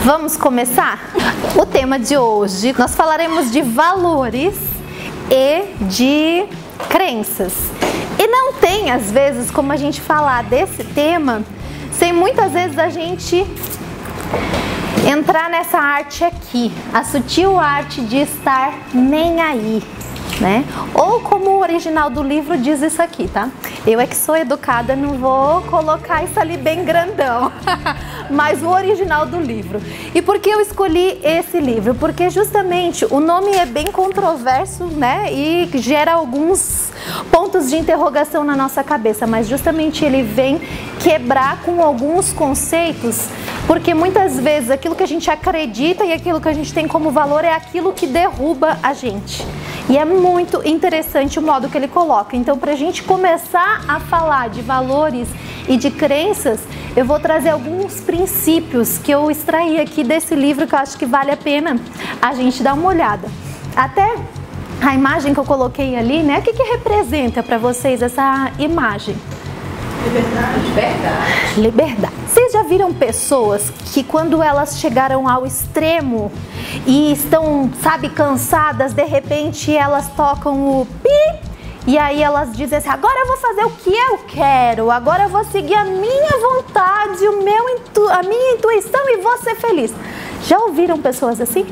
Vamos começar? O tema de hoje, nós falaremos de valores e de crenças. E não tem, às vezes, como a gente falar desse tema, sem muitas vezes a gente entrar nessa arte aqui, a sutil arte de estar nem aí, né? Ou como o original do livro diz isso aqui, tá? Eu é que sou educada, não vou colocar isso ali bem grandão, mas o original do livro. E por que eu escolhi esse livro? Porque justamente o nome é bem controverso, né? E gera alguns pontos de interrogação na nossa cabeça, mas justamente ele vem quebrar com alguns conceitos, porque muitas vezes aquilo que a gente acredita e aquilo que a gente tem como valor é aquilo que derruba a gente. E é muito interessante o modo que ele coloca. Então, para a gente começar a falar de valores e de crenças, eu vou trazer alguns princípios que eu extraí aqui desse livro que eu acho que vale a pena a gente dar uma olhada. Até a imagem que eu coloquei ali, né? O que representa para vocês essa imagem? Liberdade. Liberdade. Vocês já viram pessoas que quando elas chegaram ao extremo e estão, sabe, cansadas, de repente elas tocam o pi e aí elas dizem assim, agora eu vou fazer o que eu quero, agora eu vou seguir a minha vontade, a minha intuição e vou ser feliz. Já ouviram pessoas assim?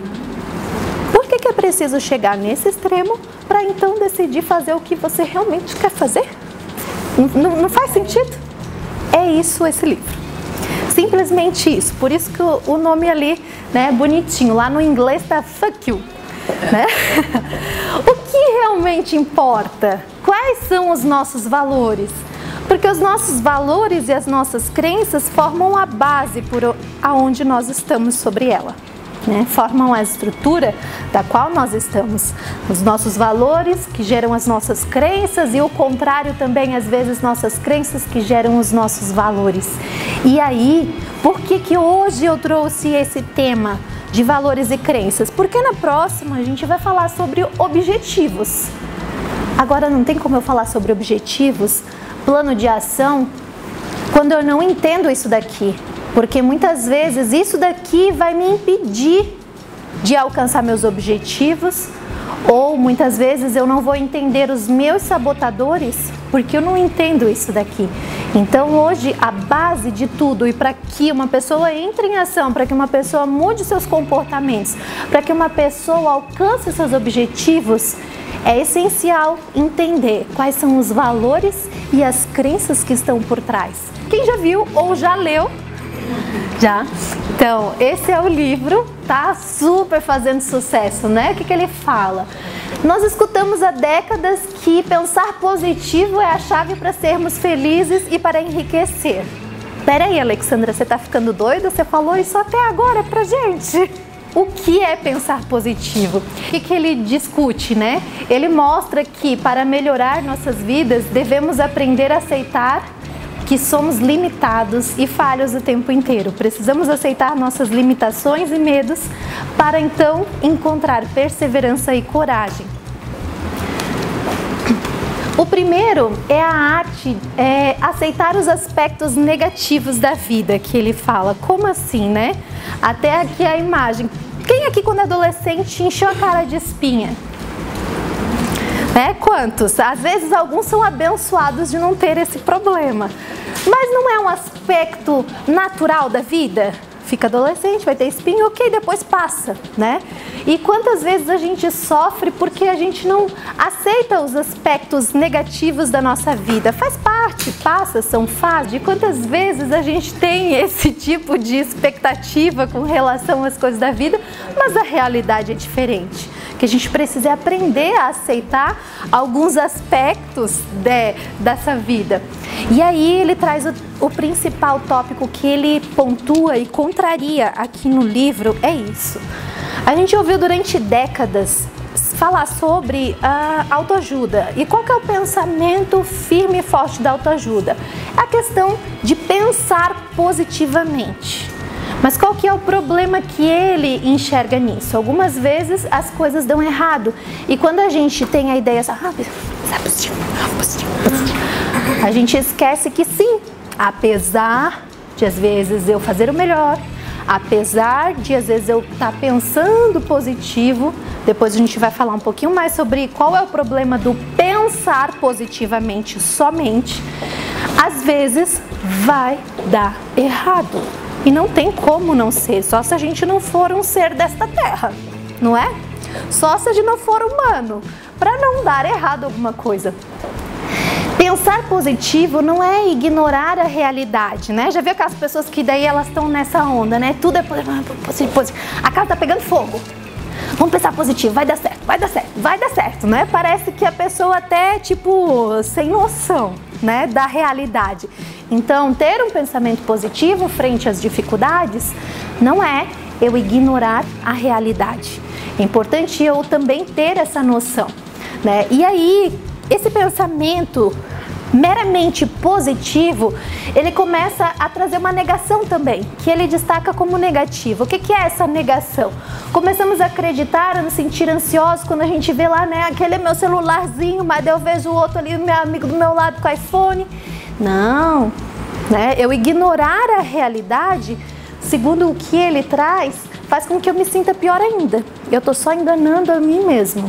Por que é preciso chegar nesse extremo para então decidir fazer o que você realmente quer fazer? Não faz sentido? É isso esse livro. Simplesmente isso. Por isso que o nome ali, né, é bonitinho. Lá no inglês tá fuck you, né? O que realmente importa? Quais são os nossos valores? Porque os nossos valores e as nossas crenças formam a base por aonde nós estamos sobre ela. Né, formam a estrutura da qual nós estamos. Os nossos valores que geram as nossas crenças e o contrário também, às vezes, nossas crenças que geram os nossos valores. E aí, por que hoje eu trouxe esse tema de valores e crenças? Porque na próxima a gente vai falar sobre objetivos. Agora, não tem como eu falar sobre objetivos, plano de ação, quando eu não entendo isso daqui. Porque muitas vezes isso daqui vai me impedir de alcançar meus objetivos, ou muitas vezes eu não vou entender os meus sabotadores, porque eu não entendo isso daqui. Então hoje a base de tudo, e para que uma pessoa entre em ação, para que uma pessoa mude seus comportamentos, para que uma pessoa alcance seus objetivos, é essencial entender quais são os valores e as crenças que estão por trás. Quem já viu ou já leu? Já? Então, esse é o livro, tá super fazendo sucesso, né? O que ele fala? Nós escutamos há décadas que pensar positivo é a chave para sermos felizes e para enriquecer. Peraí, Alexandra, você tá ficando doida? Você falou isso até agora pra gente. O que é pensar positivo? O que ele discute, né? Ele mostra que para melhorar nossas vidas, devemos aprender a aceitar que somos limitados e falhos o tempo inteiro. Precisamos aceitar nossas limitações e medos para então encontrar perseverança e coragem. O primeiro é a arte, aceitar os aspectos negativos da vida, que ele fala. Como assim, né? Até aqui a imagem. Quem aqui quando adolescente encheu a cara de espinha? Quantos? Às vezes alguns são abençoados de não ter esse problema. Mas não é um aspecto natural da vida? Fica adolescente, vai ter espinho, ok, depois passa, né? E quantas vezes a gente sofre porque a gente não aceita os aspectos negativos da nossa vida? Faz parte, passa, são fases. E quantas vezes a gente tem esse tipo de expectativa com relação às coisas da vida, mas a realidade é diferente. Que a gente precisa aprender a aceitar alguns aspectos dessa vida. E aí ele traz o principal tópico que ele pontua e contraria aqui no livro, é isso. A gente ouviu durante décadas falar sobre a autoajuda. E qual que é o pensamento firme e forte da autoajuda? É a questão de pensar positivamente. Mas qual que é o problema que ele enxerga nisso? Algumas vezes as coisas dão errado. E quando a gente tem a ideia, positivo, a gente esquece que sim, apesar de às vezes eu fazer o melhor, Apesar de às vezes eu estar pensando positivo, depois a gente vai falar um pouquinho mais sobre qual é o problema do pensar positivamente somente, às vezes vai dar errado. E não tem como não ser, só se a gente não for um ser desta terra, não é? Só se a gente não for humano, para não dar errado alguma coisa. Pensar positivo não é ignorar a realidade, né? Já viu aquelas pessoas que daí elas estão nessa onda, né? Tudo é positivo. A casa tá pegando fogo. Vamos pensar positivo, vai dar certo, vai dar certo, vai dar certo, né? Parece que a pessoa até, tipo, sem noção, né, da realidade. Então, ter um pensamento positivo frente às dificuldades não é eu ignorar a realidade. É importante eu também ter essa noção, né? E aí, esse pensamento meramente positivo, ele começa a trazer uma negação também, que ele destaca como negativo. O que é essa negação? Começamos a acreditar, a nos sentir ansiosos quando a gente vê lá, né, aquele é meu celularzinho, mas eu vejo o outro ali, meu amigo do meu lado com iPhone. Não, né? Eu ignorar a realidade, segundo o que ele traz, faz com que eu me sinta pior ainda. Eu tô só enganando a mim mesmo.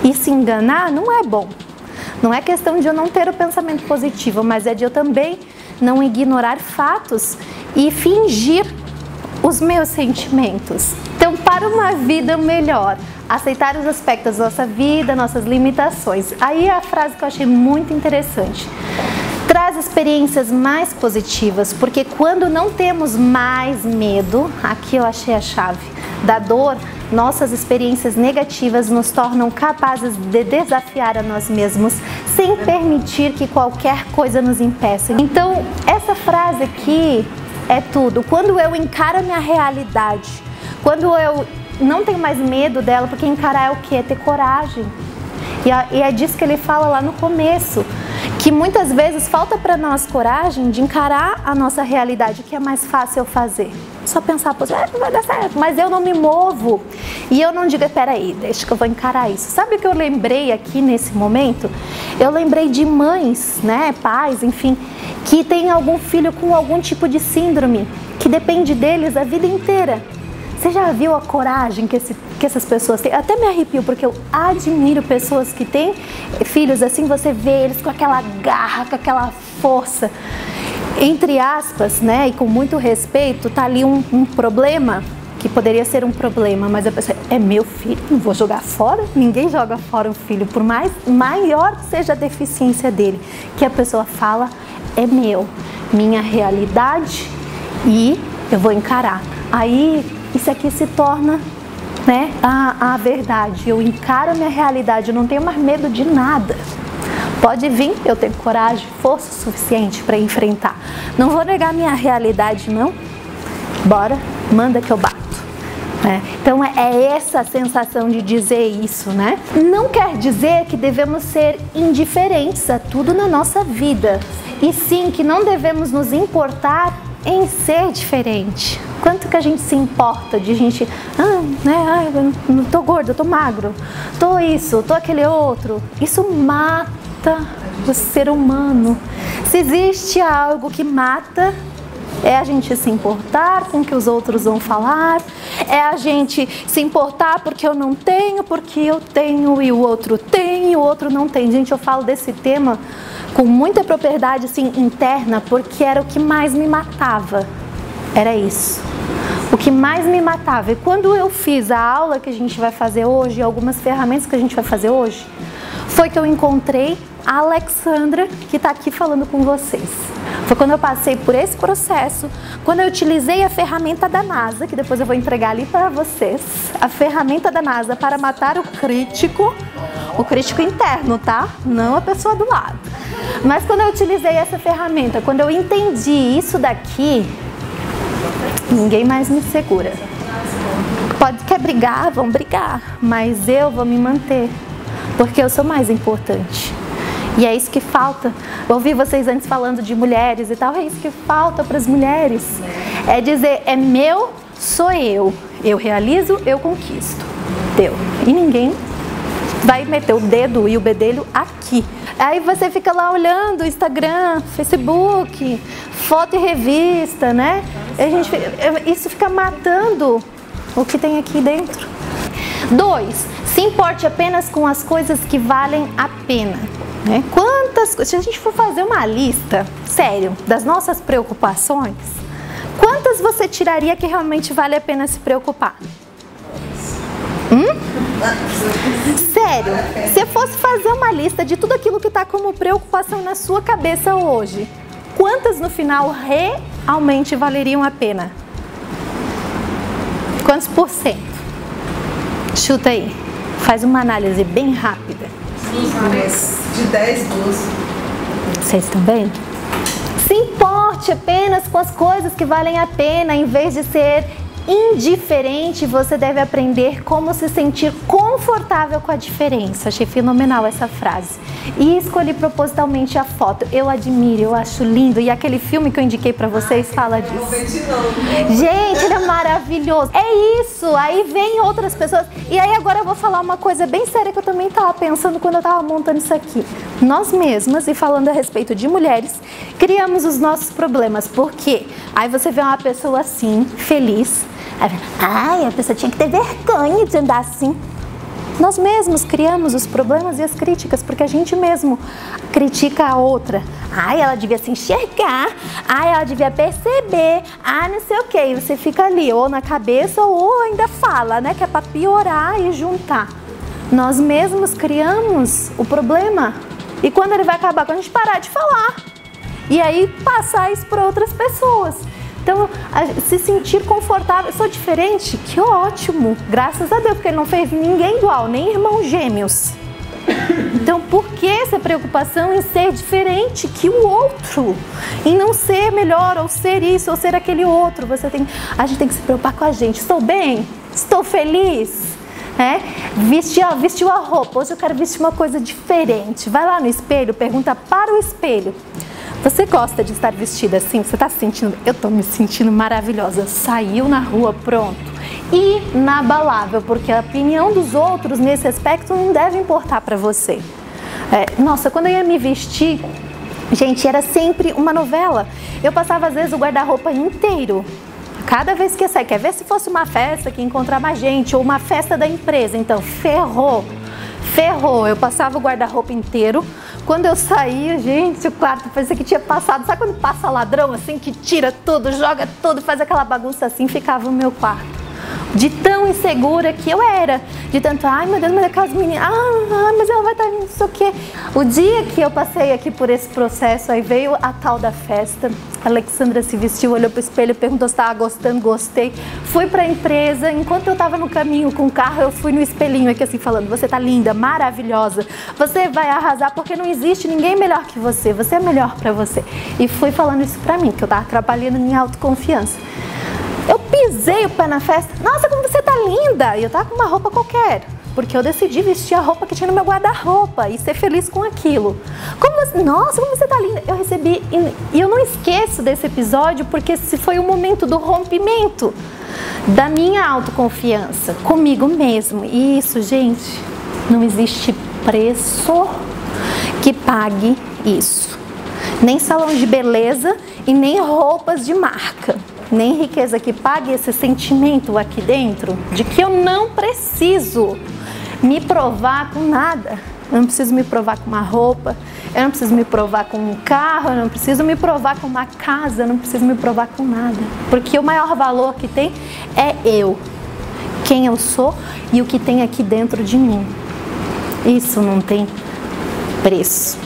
E se enganar não é bom. Não é questão de eu não ter o pensamento positivo, mas é de eu também não ignorar fatos e fingir os meus sentimentos. Então, para uma vida melhor, aceitar os aspectos da nossa vida, nossas limitações. Aí a frase que eu achei muito interessante. Traz experiências mais positivas, porque quando não temos mais medo, aqui eu achei a chave, da dor, nossas experiências negativas nos tornam capazes de desafiar a nós mesmos, sem permitir que qualquer coisa nos impeça. Então, essa frase aqui é tudo. Quando eu encaro a minha realidade, quando eu não tenho mais medo dela, porque encarar é o quê? É ter coragem. E é disso que ele fala lá no começo, que muitas vezes falta para nós coragem de encarar a nossa realidade, que é mais fácil eu fazer. Só pensar, vai dar certo, mas eu não me movo. E eu não digo, peraí, deixa que eu vou encarar isso. Sabe o que eu lembrei aqui nesse momento? Eu lembrei de mães, né, pais, enfim, que tem algum filho com algum tipo de síndrome, que depende deles a vida inteira. Você já viu a coragem que essas pessoas têm? Eu até me arrepio, porque eu admiro pessoas que têm filhos assim, você vê eles com aquela garra, com aquela força. Entre aspas, né, e com muito respeito, tá ali um problema, que poderia ser um problema, mas a pessoa, é meu filho, não vou jogar fora? Ninguém joga fora um filho, por mais maior que seja a deficiência dele, que a pessoa fala, é meu, minha realidade e eu vou encarar. Aí, isso aqui se torna, né, a verdade. Eu encaro a minha realidade, eu não tenho mais medo de nada. Pode vir, eu tenho coragem, força suficiente para enfrentar. Não vou negar minha realidade, não. Bora, manda que eu bato. Então é essa sensação de dizer isso, né? Não quer dizer que devemos ser indiferentes a tudo na nossa vida. E sim que não devemos nos importar em ser diferente. Quanto que a gente se importa de gente, eu não tô gordo, eu tô magro, tô isso, tô aquele outro. Isso mata o ser humano. Se existe algo que mata, é a gente se importar com o que os outros vão falar, é a gente se importar porque eu não tenho, porque eu tenho e o outro tem e o outro não tem. Gente, eu falo desse tema com muita propriedade assim, interna, porque era o que mais me matava. Era isso. O que mais me matava. E quando eu fiz a aula que a gente vai fazer hoje, algumas ferramentas que a gente vai fazer hoje, foi que eu encontrei a Alexandra, que está aqui falando com vocês. Foi quando eu passei por esse processo, quando eu utilizei a ferramenta da NASA, que depois eu vou entregar ali para vocês, a ferramenta da NASA para matar o crítico interno, tá? Não a pessoa do lado. Mas quando eu utilizei essa ferramenta, quando eu entendi isso daqui, ninguém mais me segura. Quer brigar? Vão brigar, mas eu vou me manter, porque eu sou mais importante. E é isso que falta. Eu ouvi vocês antes falando de mulheres e tal, é isso que falta para as mulheres. É dizer, é meu, sou eu. Eu realizo, eu conquisto. Deu. E ninguém vai meter o dedo e o bedelho aqui. Aí você fica lá olhando Instagram, Facebook, foto e revista, né? Isso fica matando o que tem aqui dentro. 2, se importe apenas com as coisas que valem a pena. Né? Se a gente for fazer uma lista, sério, das nossas preocupações, quantas você tiraria que realmente vale a pena se preocupar? Sério, se eu fosse fazer uma lista de tudo aquilo que está como preocupação na sua cabeça hoje, quantas no final realmente valeriam a pena? Quantos por cento? Chuta aí, faz uma análise bem rápida. De 10, 12. Vocês estão vendo? Se importe apenas com as coisas que valem a pena, em vez de ser indiferente, você deve aprender como se sentir confortável com a diferença. Achei fenomenal essa frase. E escolhi propositalmente a foto. Eu admiro, eu acho lindo. E aquele filme que eu indiquei pra vocês fala disso. Gente, ele é maravilhoso. É isso. Aí vem outras pessoas. E aí agora eu vou falar uma coisa bem séria que eu também tava pensando quando eu tava montando isso aqui. Nós mesmas, e falando a respeito de mulheres, criamos os nossos problemas. Por quê? Aí você vê uma pessoa assim, feliz. Ai, a pessoa tinha que ter vergonha de andar assim. Nós mesmos criamos os problemas e as críticas, porque a gente mesmo critica a outra. Ai, ela devia se enxergar. Ai, ela devia perceber. Ah, não sei o que. Você fica ali, ou na cabeça, ou ainda fala, né? Que é pra piorar e juntar. Nós mesmos criamos o problema. E quando ele vai acabar? Quando a gente parar de falar. E aí passar isso para outras pessoas. Então, se sentir confortável, eu sou diferente, que ótimo, graças a Deus, porque ele não fez ninguém igual, nem irmãos gêmeos. Então, por que essa preocupação em ser diferente que o outro? Em não ser melhor, ou ser isso, ou ser aquele outro? A gente tem que se preocupar com a gente. Estou bem? Estou feliz? Vestiu a roupa, hoje eu quero vestir uma coisa diferente. Vai lá no espelho, pergunta para o espelho. Você gosta de estar vestida assim? Você está se sentindo? Eu estou me sentindo maravilhosa. Saiu na rua, pronto. Inabalável, porque a opinião dos outros nesse aspecto não deve importar para você. Nossa, quando eu ia me vestir, gente, era sempre uma novela. Eu passava às vezes o guarda-roupa inteiro. Cada vez que ia sair, quer ver se fosse uma festa que encontrar mais gente, ou uma festa da empresa, então ferrou. Eu passava o guarda-roupa inteiro. Quando eu saía, gente, o quarto parecia que tinha passado. Sabe quando passa ladrão assim, que tira tudo, joga tudo, faz aquela bagunça assim? Ficava o meu quarto. De tão insegura que eu era. De tanto, ai meu Deus, mas aquelas meninas, mas ela vai estar não sei o quê. O dia que eu passei aqui por esse processo, aí veio a tal da festa. A Alexandra se vestiu, olhou pro espelho, perguntou se estava gostando, gostei. Fui pra empresa, enquanto eu tava no caminho com o carro, eu fui no espelhinho aqui assim falando, você tá linda, maravilhosa, você vai arrasar porque não existe ninguém melhor que você é melhor pra você. E fui falando isso pra mim, que eu tava trabalhando minha autoconfiança. Eu pisei o pé na festa, nossa, como você tá linda! E eu tava com uma roupa qualquer, porque eu decidi vestir a roupa que tinha no meu guarda-roupa e ser feliz com aquilo. Nossa, como você tá linda! Eu recebi, e eu não esqueço desse episódio, porque esse foi o momento do rompimento da minha autoconfiança comigo mesmo. E isso, gente, não existe preço que pague isso. Nem salão de beleza e nem roupas de marca. Nem riqueza que pague esse sentimento aqui dentro de que eu não preciso me provar com nada. Eu não preciso me provar com uma roupa, eu não preciso me provar com um carro, eu não preciso me provar com uma casa, eu não preciso me provar com nada. Porque o maior valor que tem é eu, quem eu sou e o que tem aqui dentro de mim. Isso não tem preço,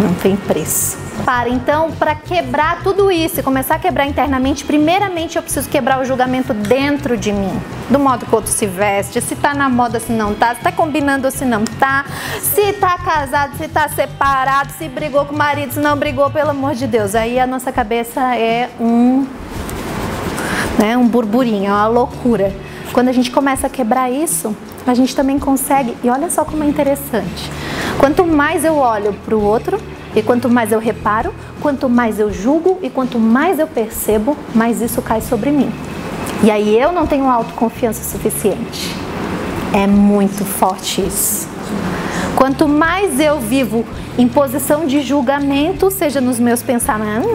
não tem preço. Então, para quebrar tudo isso e começar a quebrar internamente, primeiramente eu preciso quebrar o julgamento dentro de mim. Do modo que o outro se veste, se tá na moda, se não tá, se tá combinando, se não tá, se tá casado, se tá separado, se brigou com o marido, se não brigou, pelo amor de Deus. Aí a nossa cabeça é um burburinho, é uma loucura. Quando a gente começa a quebrar isso, a gente também consegue, e olha só como é interessante. Quanto mais eu olho para o outro, e quanto mais eu reparo, quanto mais eu julgo e quanto mais eu percebo, mais isso cai sobre mim. E aí eu não tenho autoconfiança suficiente. É muito forte isso. Quanto mais eu vivo em posição de julgamento, seja nos meus pensamentos,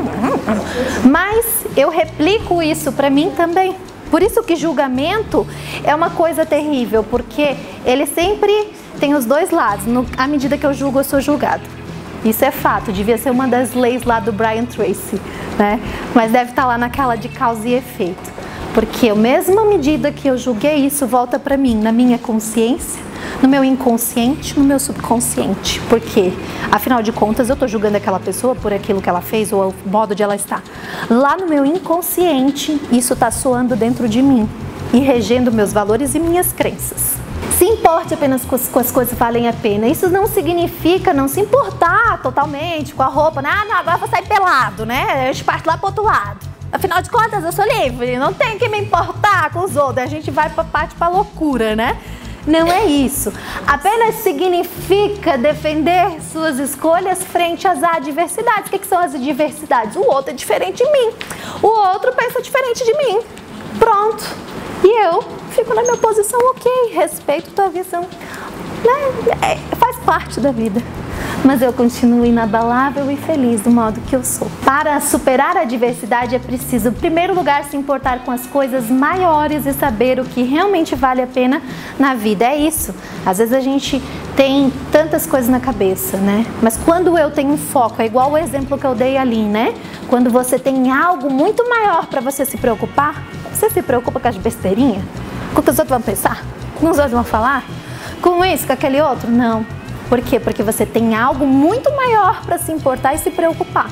mais eu replico isso para mim também. Por isso que julgamento é uma coisa terrível, porque ele sempre tem os dois lados. À medida que eu julgo, eu sou julgado. Isso é fato, devia ser uma das leis lá do Brian Tracy, né? Mas deve estar lá naquela de causa e efeito. Porque a mesma medida que eu julguei, isso volta para mim, na minha consciência, no meu inconsciente, no meu subconsciente. Porque, afinal de contas, eu estou julgando aquela pessoa por aquilo que ela fez ou o modo de ela estar. Lá no meu inconsciente, isso está soando dentro de mim e regendo meus valores e minhas crenças. Se importe apenas com as coisas que valem a pena. Isso não significa não se importar totalmente com a roupa. Ah, não, agora eu vou sair pelado, né? Eu parto lá pro outro lado. Afinal de contas, eu sou livre, não tenho que me importar com os outros. A gente vai pra loucura, né? Não é isso. Apenas significa defender suas escolhas frente às adversidades. O que são as adversidades? O outro é diferente de mim. O outro pensa diferente de mim. Pronto. E eu fico na minha posição, ok, respeito tua visão. Né? Faz parte da vida. Mas eu continuo inabalável e feliz do modo que eu sou. Para superar a adversidade é preciso, em primeiro lugar, se importar com as coisas maiores e saber o que realmente vale a pena na vida. É isso. Às vezes a gente tem tantas coisas na cabeça, né? Mas quando eu tenho um foco, é igual o exemplo que eu dei ali, né? Quando você tem algo muito maior para você se preocupar, você se preocupa com as besteirinhas? Com o que os outros vão pensar? Com os outros vão falar? Com isso, com aquele outro? Não. Por quê? Porque você tem algo muito maior para se importar e se preocupar.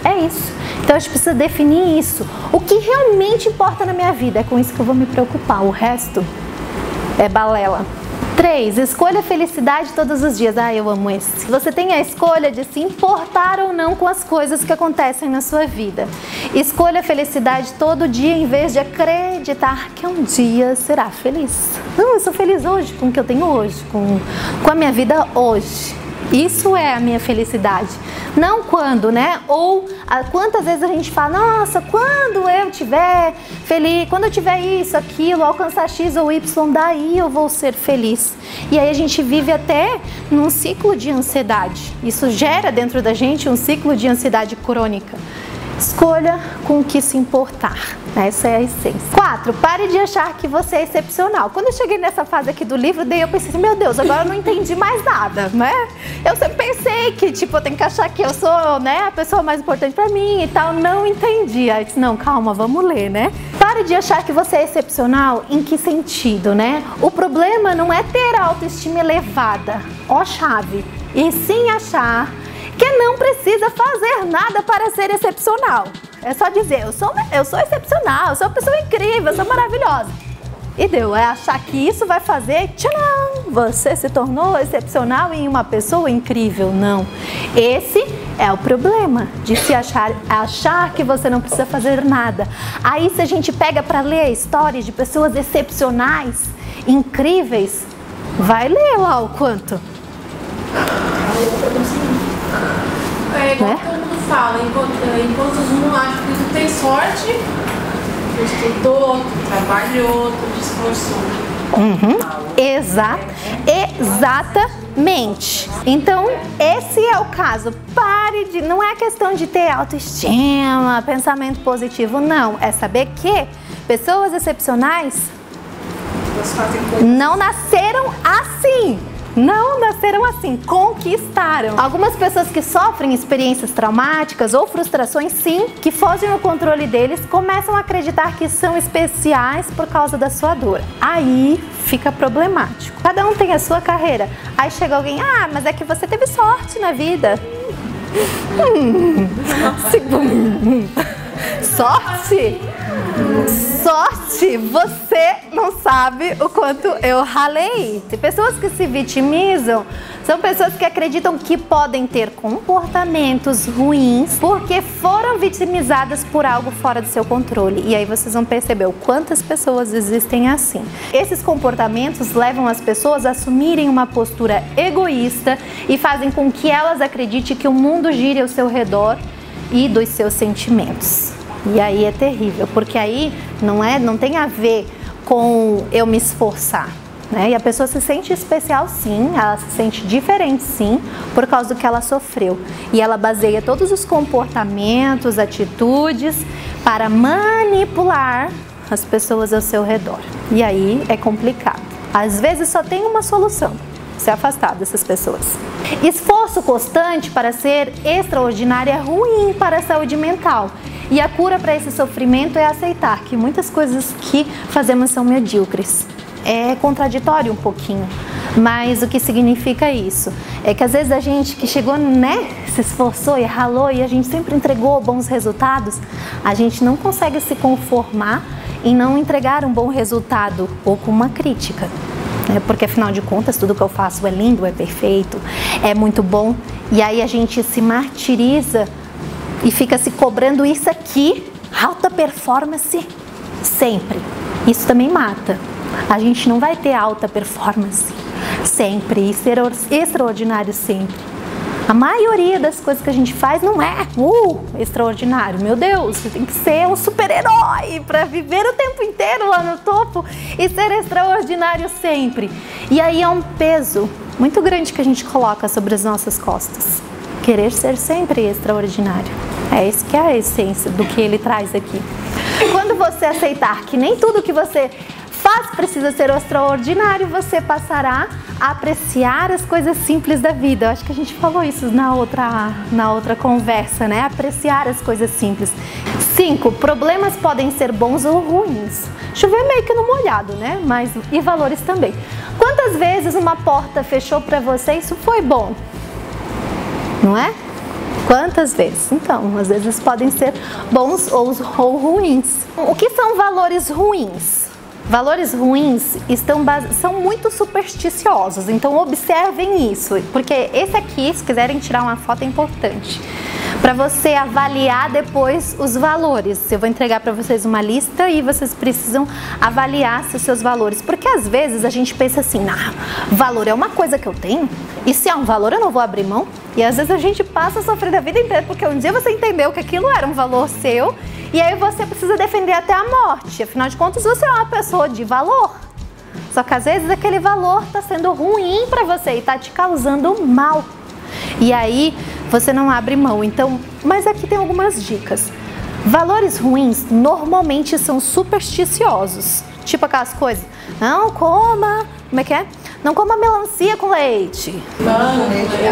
É isso. Então a gente precisa definir isso. O que realmente importa na minha vida, é com isso que eu vou me preocupar. O resto é balela. 3. Escolha a felicidade todos os dias. Ah, eu amo esse. Você tem a escolha de se importar ou não com as coisas que acontecem na sua vida. Escolha a felicidade todo dia em vez de acreditar que um dia será feliz. Não, eu sou feliz hoje com o que eu tenho hoje, com a minha vida hoje. Isso é a minha felicidade. Não quando, né? Ou quantas vezes a gente fala, nossa, quando eu tiver feliz, quando eu tiver isso, aquilo, alcançar X ou Y, daí eu vou ser feliz. E aí a gente vive até num ciclo de ansiedade. Isso gera dentro da gente um ciclo de ansiedade crônica. Escolha com o que se importar. Essa é a essência. 4. Pare de achar que você é excepcional. Quando eu cheguei nessa fase aqui do livro, daí eu pensei assim, meu Deus, agora eu não entendi mais nada, né? Eu sempre pensei que, tipo, eu tenho que achar que eu sou, né, a pessoa mais importante pra mim e tal. Não entendi. Aí eu disse, não, calma, vamos ler, né? Pare de achar que você é excepcional. Em que sentido, né? O problema não é ter a autoestima elevada, ó chave, e sim achar que não precisa fazer nada para ser excepcional. É só dizer, eu sou excepcional, eu sou uma pessoa incrível, eu sou maravilhosa. E deu, é achar que isso vai fazer, tcharam, você se tornou excepcional e uma pessoa incrível. Não. Esse é o problema de se achar que você não precisa fazer nada. Aí se a gente pega para ler histórias de pessoas excepcionais, incríveis, vai ler lá o quanto. É igual todo mundo fala, enquanto um acha que tu tem sorte, tu estudou, tu trabalhou, tu te esforçou. Exatamente. Então, esse é o caso. Pare de... Não é questão de ter autoestima, pensamento positivo, não. É saber que pessoas excepcionais não nasceram assim. Não nasceram assim, conquistaram. Algumas pessoas que sofrem experiências traumáticas ou frustrações, sim, que fogem ao controle deles, começam a acreditar que são especiais por causa da sua dor. Aí fica problemático. Cada um tem a sua carreira. Aí chega alguém, ah, mas é que você teve sorte na vida. Sorte? Sorte, você não sabe o quanto eu ralei. Pessoas que se vitimizam são pessoas que acreditam que podem ter comportamentos ruins porque foram vitimizadas por algo fora do seu controle. E aí vocês vão perceber o quantas pessoas existem assim. Esses comportamentos levam as pessoas a assumirem uma postura egoísta e fazem com que elas acreditem que o mundo gire ao seu redor e dos seus sentimentos. E aí é terrível, porque aí não tem a ver com eu me esforçar. né? E a pessoa se sente especial sim, ela se sente diferente sim, por causa do que ela sofreu. E ela baseia todos os comportamentos, atitudes para manipular as pessoas ao seu redor. E aí é complicado. Às vezes só tem uma solução: se afastar dessas pessoas. Esforço constante para ser extraordinário é ruim para a saúde mental. E a cura para esse sofrimento é aceitar que muitas coisas que fazemos são medíocres. É contraditório um pouquinho, mas o que significa isso? É que às vezes a gente que chegou, né, se esforçou e ralou e a gente sempre entregou bons resultados, a gente não consegue se conformar em não entregar um bom resultado ou com uma crítica. Porque afinal de contas tudo que eu faço é lindo, é perfeito, é muito bom, e aí a gente se martiriza e fica se cobrando isso aqui, alta performance sempre. Isso também mata. A gente não vai ter alta performance sempre e ser extraordinário sempre. A maioria das coisas que a gente faz não é extraordinário. Meu Deus, você tem que ser um super-herói para viver o tempo inteiro lá no topo e ser extraordinário sempre. E aí é um peso muito grande que a gente coloca sobre as nossas costas. Querer ser sempre extraordinário. É isso que é a essência do que ele traz aqui. Quando você aceitar que nem tudo que você faz precisa ser extraordinário, você passará a apreciar as coisas simples da vida. Eu acho que a gente falou isso na outra conversa, né? Apreciar as coisas simples. 5. Problemas podem ser bons ou ruins. Chover meio que no molhado, né? Mas e valores também. Quantas vezes uma porta fechou para você e isso foi bom? Não é? Quantas vezes? Então, às vezes podem ser bons ou ruins. O que são valores ruins? Valores ruins são muito supersticiosos, então observem isso, porque esse aqui, se quiserem tirar uma foto, é importante para você avaliar depois os valores. Eu vou entregar para vocês uma lista e vocês precisam avaliar se os seus valores, porque às vezes a gente pensa assim, valor é uma coisa que eu tenho, e se é um valor eu não vou abrir mão, e às vezes a gente passa a sofrer a vida inteira, porque um dia você entendeu que aquilo era um valor seu, e aí você precisa defender até a morte. Afinal de contas, você é uma pessoa de valor. Só que às vezes aquele valor está sendo ruim para você e está te causando mal. E aí você não abre mão. Então, mas aqui tem algumas dicas. Valores ruins normalmente são supersticiosos. Tipo aquelas coisas, não coma, como é que é? Não coma melancia com leite.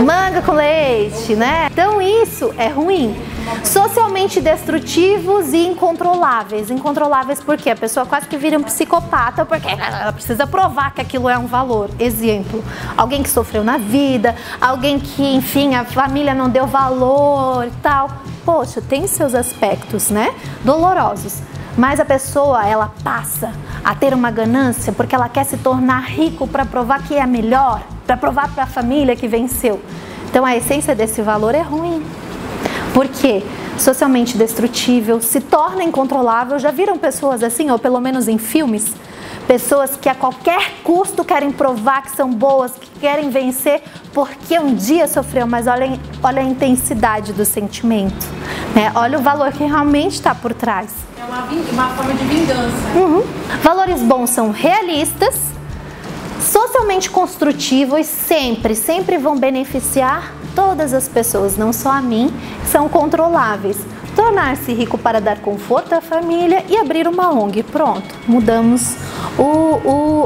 Manga com leite, né? Então isso é ruim. Socialmente destrutivos e incontroláveis. Incontroláveis porque a pessoa quase que vira um psicopata porque ela precisa provar que aquilo é um valor. Exemplo, alguém que sofreu na vida, alguém que, enfim, a família não deu valor e tal. Poxa, tem seus aspectos, né? Dolorosos. Mas a pessoa, ela passa a ter uma ganância porque ela quer se tornar rico para provar que é melhor, para provar para a família que venceu. Então a essência desse valor é ruim. Porque socialmente destrutível, se torna incontrolável. Já viram pessoas assim, ou pelo menos em filmes? Pessoas que a qualquer custo querem provar que são boas, que querem vencer porque um dia sofreu, mas olha a intensidade do sentimento, né? Olha o valor que realmente está por trás. É uma forma de vingança. Valores bons são realistas, socialmente construtivos, sempre vão beneficiar todas as pessoas, não só a mim, são controláveis. Tornar-se rico para dar conforto à família e abrir uma ONG. Pronto, mudamos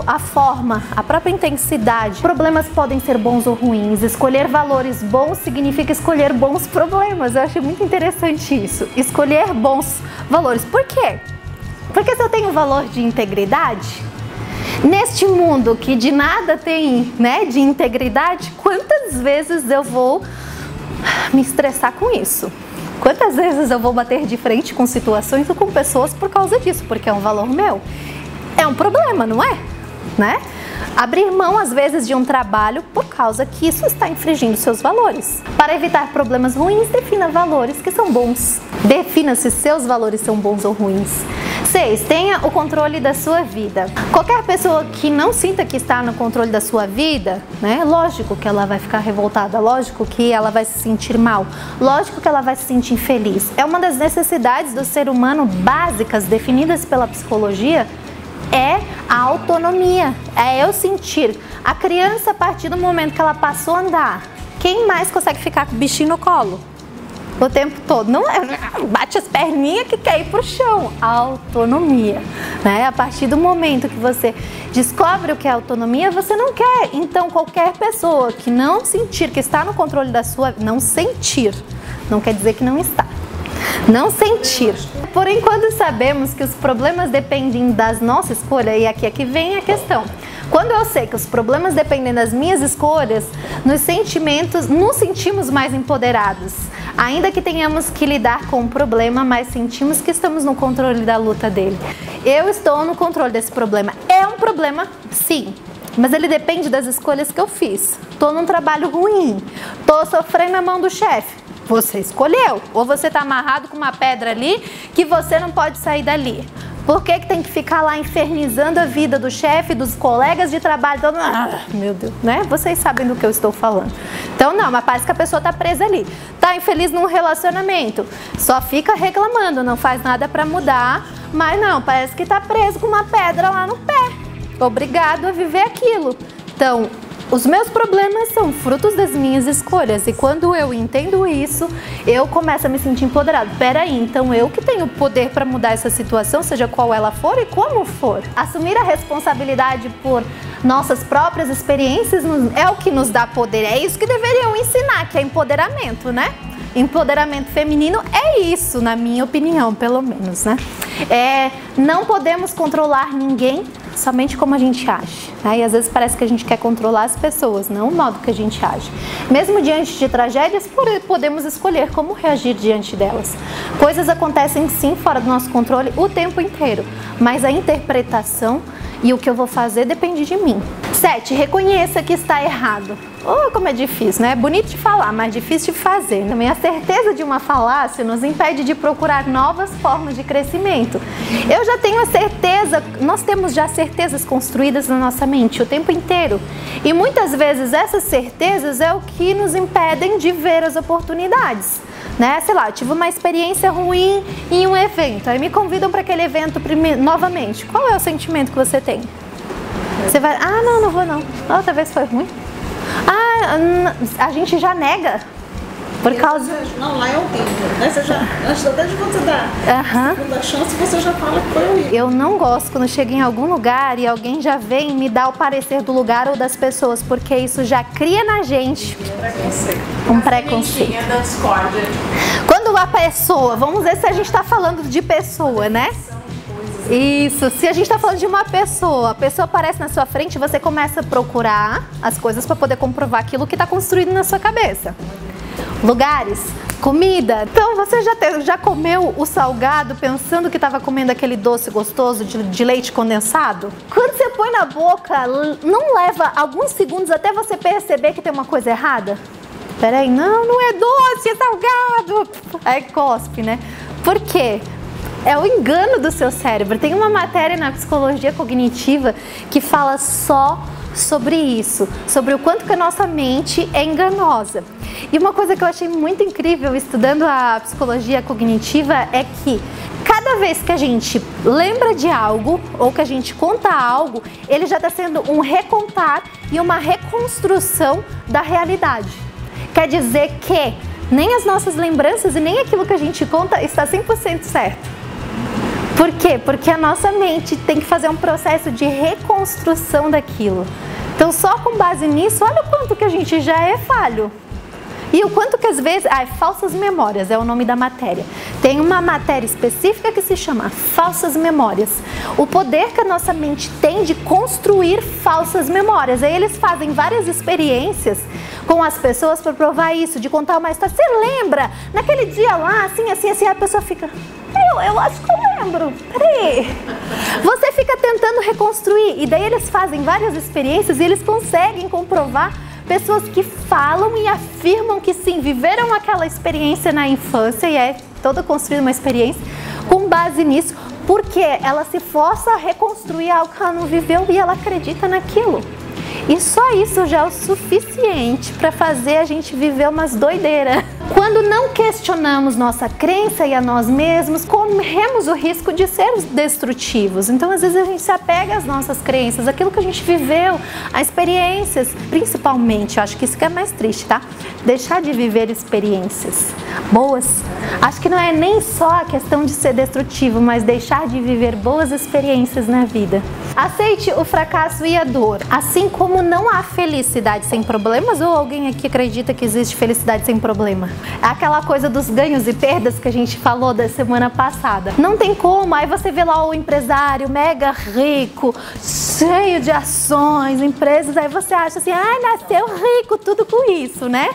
a forma, a própria intensidade. Problemas podem ser bons ou ruins. Escolher valores bons significa escolher bons problemas. Eu acho muito interessante isso. Escolher bons valores. Por quê? Porque se eu tenho valor de integridade, neste mundo que de nada tem, né, de integridade, quantas vezes eu vou me estressar com isso? Quantas vezes eu vou bater de frente com situações ou com pessoas por causa disso? Porque é um valor meu. É um problema, não é? Né? Abrir mão, às vezes, de um trabalho por causa que isso está infringindo seus valores. Para evitar problemas ruins, defina valores que são bons. Defina se seus valores são bons ou ruins. 6. Tenha o controle da sua vida. Qualquer pessoa que não sinta que está no controle da sua vida, né? Lógico que ela vai ficar revoltada, lógico que ela vai se sentir mal, lógico que ela vai se sentir infeliz. É uma das necessidades do ser humano básicas definidas pela psicologia é a autonomia, é eu sentir. A criança, a partir do momento que ela passou a andar, quem mais consegue ficar com o bichinho no colo? O tempo todo, não é? Bate as perninhas que quer ir pro chão. Autonomia, né? A partir do momento que você descobre o que é autonomia, você não quer. Então, qualquer pessoa que não sentir que está no controle da sua... Não sentir, não quer dizer que não está. Não sentir. Por enquanto sabemos que os problemas dependem das nossas escolhas, e aqui vem a questão. Quando eu sei que os problemas dependem das minhas escolhas, nos sentimos mais empoderados. Ainda que tenhamos que lidar com o problema, mas sentimos que estamos no controle da luta dele. Eu estou no controle desse problema. É um problema, sim, mas ele depende das escolhas que eu fiz. Estou num trabalho ruim, estou sofrendo na mão do chefe. Você escolheu, ou você está amarrado com uma pedra ali que você não pode sair dali. Por que tem que ficar lá infernizando a vida do chefe, dos colegas de trabalho? Todo... meu Deus, né? Vocês sabem do que eu estou falando. Então não, mas parece que a pessoa está presa ali. Está infeliz num relacionamento, só fica reclamando, não faz nada para mudar, mas não, parece que está preso com uma pedra lá no pé. Obrigado a viver aquilo. Então, os meus problemas são frutos das minhas escolhas, e quando eu entendo isso, eu começo a me sentir empoderado. Peraí, então eu que tenho poder para mudar essa situação, seja qual ela for e como for. Assumir a responsabilidade por nossas próprias experiências é o que nos dá poder, é isso que deveriam ensinar, que é empoderamento, né? Empoderamento feminino é isso, na minha opinião, pelo menos, né? Não podemos controlar ninguém somente como a gente age, né? E às vezes parece que a gente quer controlar as pessoas, não o modo que a gente age. Mesmo diante de tragédias, podemos escolher como reagir diante delas. Coisas acontecem sim fora do nosso controle o tempo inteiro, mas a interpretação e o que eu vou fazer depende de mim. 7. Reconheça que está errado. Oh, como é difícil, né? É bonito de falar, mas difícil de fazer. Também a certeza de uma falácia nos impede de procurar novas formas de crescimento. Eu já tenho a certeza, nós temos já certezas construídas na nossa mente o tempo inteiro. E muitas vezes essas certezas é o que nos impedem de ver as oportunidades. Né? Sei lá, eu tive uma experiência ruim em um evento, aí me convidam para aquele evento novamente. Qual é o sentimento que você tem? Você vai, não vou não. Outra vez foi ruim. A gente já nega. Por causa... Não, lá é horrível. Né? Você já, antes até de você dar a segunda chance, você já fala que foi horrível. Eu não gosto quando chego em algum lugar e alguém já vem me dar o parecer do lugar ou das pessoas, porque isso já cria na gente um preconceito. Da discórdia. Quando a pessoa, vamos ver se a gente está falando de pessoa, né? Isso, se a gente está falando de uma pessoa, a pessoa aparece na sua frente, você começa a procurar as coisas para poder comprovar aquilo que está construído na sua cabeça. Lugares, comida. Então você já comeu o salgado pensando que estava comendo aquele doce gostoso de leite condensado? Quando você põe na boca, não leva alguns segundos até você perceber que tem uma coisa errada? Peraí, não é doce, é salgado. Aí cospe, né? Por quê? É o engano do seu cérebro. Tem uma matéria na psicologia cognitiva que fala só sobre isso, sobre o quanto que a nossa mente é enganosa. E uma coisa que eu achei muito incrível estudando a psicologia cognitiva é que cada vez que a gente lembra de algo ou que a gente conta algo, ele já está sendo um recontar e uma reconstrução da realidade. Quer dizer que nem as nossas lembranças e nem aquilo que a gente conta está 100% certo. Por quê? Porque a nossa mente tem que fazer um processo de reconstrução daquilo. Então, só com base nisso, olha o quanto que a gente já é falho. E o quanto que às vezes... falsas memórias é o nome da matéria. Tem uma matéria específica que se chama falsas memórias. O poder que a nossa mente tem de construir falsas memórias. Aí eles fazem várias experiências com as pessoas para provar isso, de contar uma história. Você lembra? Naquele dia lá, assim, a pessoa fica... Eu acho que eu lembro. Peraí. Você fica tentando reconstruir. E daí eles fazem várias experiências e eles conseguem comprovar pessoas que falam e afirmam que sim, viveram aquela experiência na infância e é toda construída uma experiência com base nisso, porque ela se força a reconstruir algo que ela não viveu e ela acredita naquilo. E só isso já é o suficiente para fazer a gente viver umas doideiras. Quando não questionamos nossa crença e a nós mesmos, corremos o risco de ser destrutivos. Então, às vezes, a gente se apega às nossas crenças, aquilo que a gente viveu, a experiências, principalmente. Eu acho que isso que é mais triste, tá? Deixar de viver experiências boas. Acho que não é nem só a questão de ser destrutivo, mas deixar de viver boas experiências na vida. Aceite o fracasso e a dor. Assim como não há felicidade sem problemas, ou alguém aqui acredita que existe felicidade sem problema? É aquela coisa dos ganhos e perdas que a gente falou da semana passada. Não tem como, aí você vê lá o empresário mega rico, cheio de ações, empresas, aí você acha assim, nasceu rico, tudo com isso, né?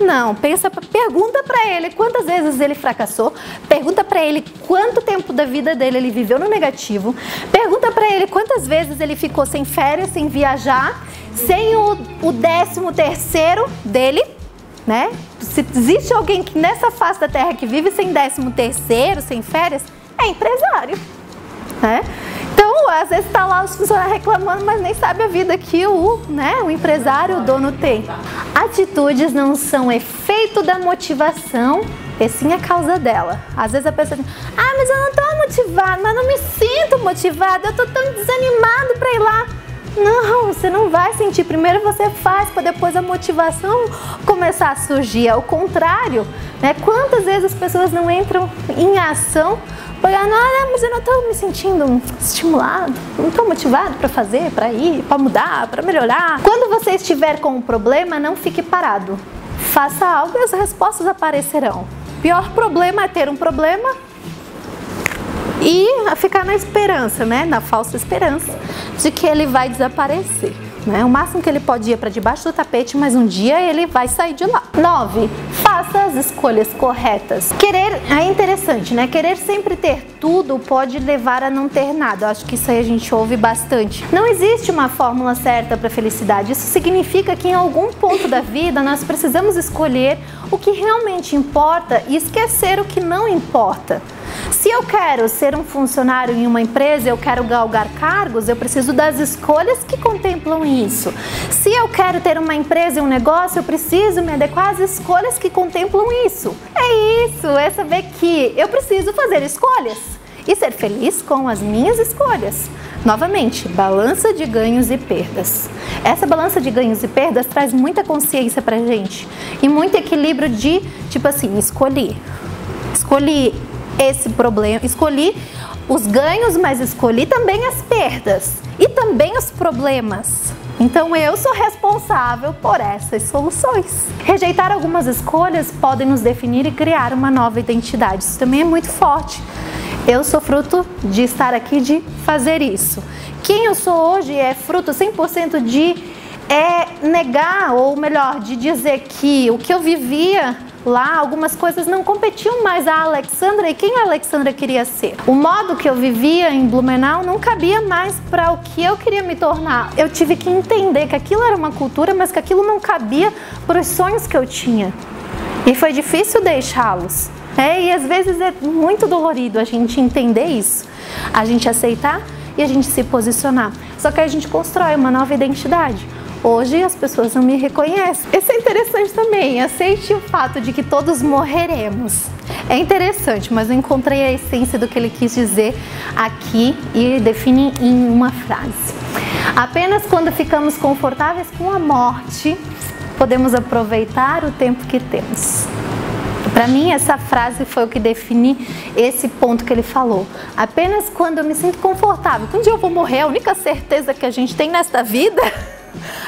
Não, pergunta pra ele quantas vezes ele fracassou, pergunta pra ele quanto tempo da vida dele ele viveu no negativo, pergunta pra ele quantas vezes ele ficou sem férias, sem viajar, sem o 13º dele, né? Se existe alguém que nessa face da terra que vive sem 13º, sem férias, é empresário, né? Então, às vezes está lá os funcionários reclamando, mas nem sabe a vida que o empresário, o dono tem. Atitudes não são efeito da motivação, e sim a causa dela. Às vezes a pessoa diz, mas eu não estou motivado, mas não me sinto motivado, eu estou tão desanimado para ir lá. Não, você não vai sentir. Primeiro você faz para depois a motivação começar a surgir. É o contrário, né? Quantas vezes as pessoas não entram em ação porque, mas eu não estou me sentindo estimulado, não estou motivado para fazer, para ir, para mudar, para melhorar. Quando você estiver com um problema, não fique parado. Faça algo e as respostas aparecerão. O pior problema é ter um problema e ficar na esperança, né? Na falsa esperança de que ele vai desaparecer, né? O máximo que ele pode ir para debaixo do tapete, mas um dia ele vai sair de lá. 9. Faça as escolhas corretas. É interessante, né? Querer sempre ter tudo pode levar a não ter nada. Eu acho que isso aí a gente ouve bastante. Não existe uma fórmula certa para felicidade. Isso significa que em algum ponto da vida nós precisamos escolher o que realmente importa e esquecer o que não importa. Se eu quero ser um funcionário em uma empresa, eu quero galgar cargos, eu preciso das escolhas que contemplam isso. Se eu quero ter uma empresa e um negócio, eu preciso me adequar às escolhas que contemplam isso. É isso, é saber que eu preciso fazer escolhas e ser feliz com as minhas escolhas. Novamente, balança de ganhos e perdas. Essa balança de ganhos e perdas traz muita consciência pra gente e muito equilíbrio de, tipo assim, escolhi esse problema, escolhi os ganhos, mas escolhi também as perdas e também os problemas. Então eu sou responsável por essas soluções. Rejeitar algumas escolhas podem nos definir e criar uma nova identidade. Isso também é muito forte. Eu sou fruto de estar aqui, de fazer isso. Quem eu sou hoje é fruto 100% de negar, ou melhor, de dizer que o que eu vivia lá, algumas coisas não competiam mais a Alexandra e quem a Alexandra queria ser. O modo que eu vivia em Blumenau não cabia mais para o que eu queria me tornar. Eu tive que entender que aquilo era uma cultura, mas que aquilo não cabia para os sonhos que eu tinha. E foi difícil deixá-los. E às vezes é muito dolorido a gente entender isso, a gente aceitar e a gente se posicionar. Só que aí a gente constrói uma nova identidade. Hoje as pessoas não me reconhecem. Isso é interessante também. Aceite o fato de que todos morreremos. É interessante, mas eu encontrei a essência do que ele quis dizer aqui e define em uma frase. Apenas quando ficamos confortáveis com a morte, podemos aproveitar o tempo que temos. Para mim, essa frase foi o que define esse ponto que ele falou. Apenas quando eu me sinto confortável. Que um dia eu vou morrer, a única certeza que a gente tem nesta vida...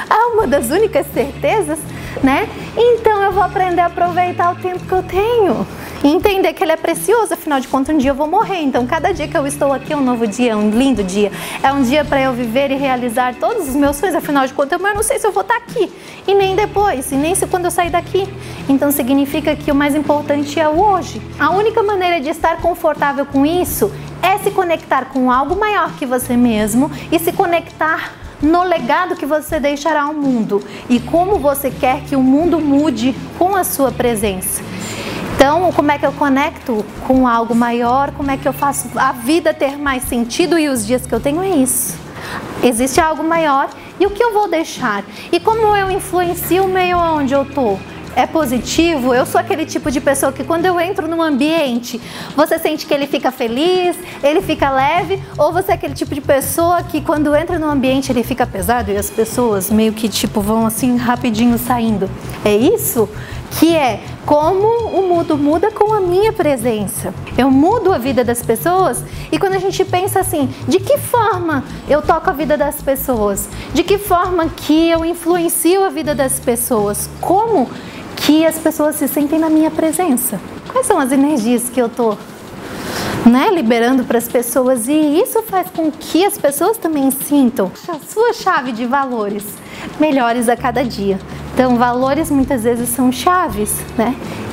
É uma das únicas certezas, né? Então eu vou aprender a aproveitar o tempo que eu tenho e entender que ele é precioso, afinal de contas um dia eu vou morrer. Então cada dia que eu estou aqui é um novo dia, é um lindo dia. É um dia para eu viver e realizar todos os meus sonhos, afinal de contas eu não sei se eu vou estar aqui e nem depois, e nem se quando eu sair daqui. Então significa que o mais importante é o hoje. A única maneira de estar confortável com isso é se conectar com algo maior que você mesmo e se conectar no legado que você deixará ao mundo e como você quer que o mundo mude com a sua presença. Então, como é que eu conecto com algo maior? Como é que eu faço a vida ter mais sentido? E os dias que eu tenho é isso. Existe algo maior e o que eu vou deixar? E como eu influencio o meio onde eu estou? é positivo? Eu sou aquele tipo de pessoa que quando eu entro num ambiente, você sente que ele fica feliz, ele fica leve? Ou você é aquele tipo de pessoa que quando entra num ambiente ele fica pesado e as pessoas meio que tipo vão assim rapidinho saindo? É isso que é como o mundo muda com a minha presença. Eu mudo a vida das pessoas e quando a gente pensa assim, de que forma eu toco a vida das pessoas? De que forma que eu influencio a vida das pessoas? Como que as pessoas se sentem na minha presença? Quais são as energias que eu tô, liberando para as pessoas? E isso faz com que as pessoas também sintam a sua chave de valores melhores a cada dia. Então, valores muitas vezes são chaves,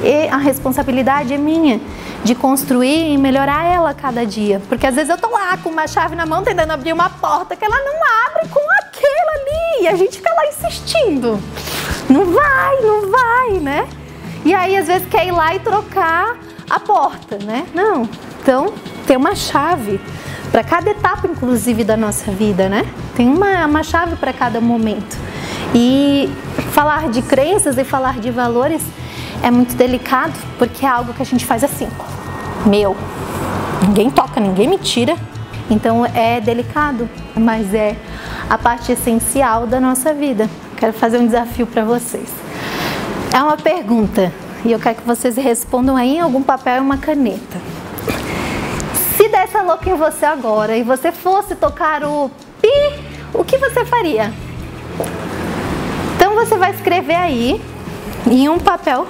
E a responsabilidade é minha de construir e melhorar ela a cada dia. Porque às vezes eu tô lá com uma chave na mão tentando abrir uma porta que ela não abre com aquela ali. E a gente fica lá insistindo. Não vai, E aí às vezes quer ir lá e trocar a porta, Não. Então, tem uma chave para cada etapa, inclusive, da nossa vida, Tem uma chave para cada momento. E falar de crenças e falar de valores é muito delicado, porque é algo que a gente faz assim, ninguém toca, ninguém me tira. Então é delicado, mas é a parte essencial da nossa vida. Quero fazer um desafio para vocês. É uma pergunta e eu quero que vocês respondam aí em algum papel e uma caneta. Se desse a louca em você agora e você fosse tocar o pi, o que você faria? Então você vai escrever aí em um papel